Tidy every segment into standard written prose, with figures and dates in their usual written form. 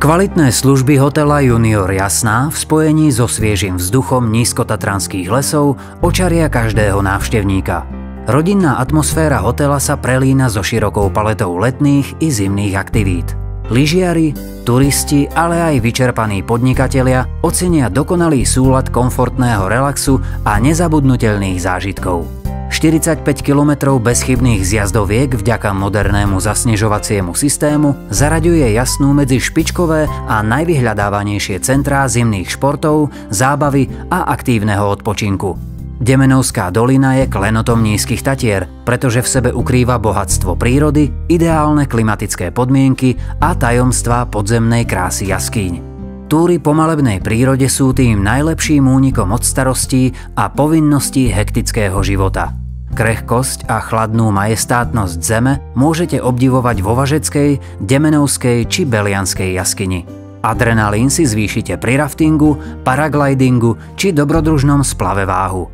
Kvalitné služby hotela Junior Jasná v spojení so sviežým vzduchom nízkotatranských lesov očaria každého návštevníka. Rodinná atmosféra hotela sa prelína so širokou paletou letných i zimných aktivít. Lyžiari, turisti, ale aj vyčerpaní podnikatelia ocenia dokonalý súlad komfortného relaxu a nezabudnutelných zážitkov. 45 km bezchybných zjazdoviek vďaka modernému zasnežovaciemu systému zaraďuje Jasnú medzi špičkové a najvyhľadávanejšie centrá zimných športov, zábavy a aktívneho odpočinku. Demenovská dolina je klenotom nízkych Tatier, pretože v sebe ukrýva bohatstvo prírody, ideálne klimatické podmienky a tajomstvá podzemnej krásy jaskýň. Túry po malebnej prírode sú tým najlepším únikom od starostí a povinností hektického života. Krehkosť a chladnú majestátnosť zeme môžete obdivovať vo Važeckej, Demenovskej či Belianskej jaskyni. Adrenalín si zvýšite pri raftingu, paraglidingu či dobrodružnom splave váhu.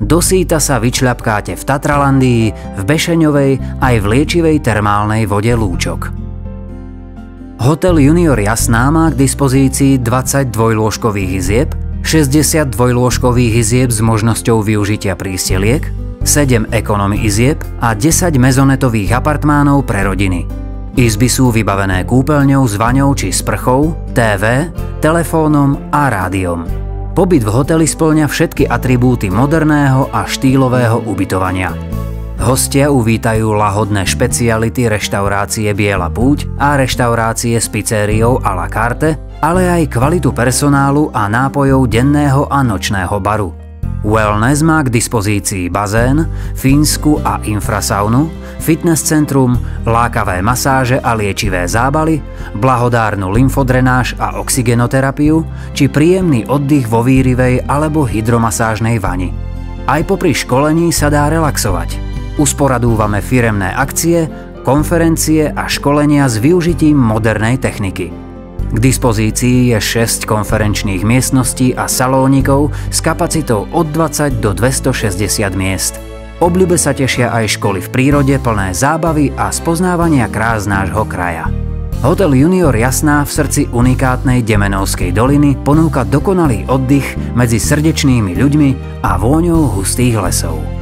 Do síta sa vyčľapkáte v Tatralandii, v Bešeňovej aj v liečivej termálnej vode Lúčok. Hotel Junior Jasná má k dispozícii 20 dvojlôžkových izieb, 60 dvojlôžkových izieb s možnosťou využitia prísteliek, 7 economy izieb a 10 mezonetových apartmánov pre rodiny. Izby sú vybavené kúpeľňou s vaňou či sprchou, TV, telefónom a rádiom. Pobyt v hoteli spĺňa všetky atribúty moderného a štýlového ubytovania. Hostia uvítajú lahodné špeciality reštaurácie Biela púť a reštaurácie s pizzériou à la carte, ale aj kvalitu personálu a nápojov denného a nočného baru. Wellness má k dispozícii bazén, fínsku a infrasaunu, fitness centrum, lákavé masáže a liečivé zábaly, blahodárnu lymfodrenáž a oxygenoterapiu či príjemný oddych vo výrivej alebo hydromasážnej vani. Aj popri školení sa dá relaxovať. Usporadúvame firemné akcie, konferencie a školenia s využitím modernej techniky. K dispozícii je 6 konferenčných miestností a salónikov s kapacitou od 20 do 260 miest. Obľube sa tešia aj školy v prírode plné zábavy a spoznávania krás nášho kraja. Hotel Junior Jasná v srdci unikátnej Demenovskej doliny ponúka dokonalý oddych medzi srdečnými ľuďmi a vôňou hustých lesov.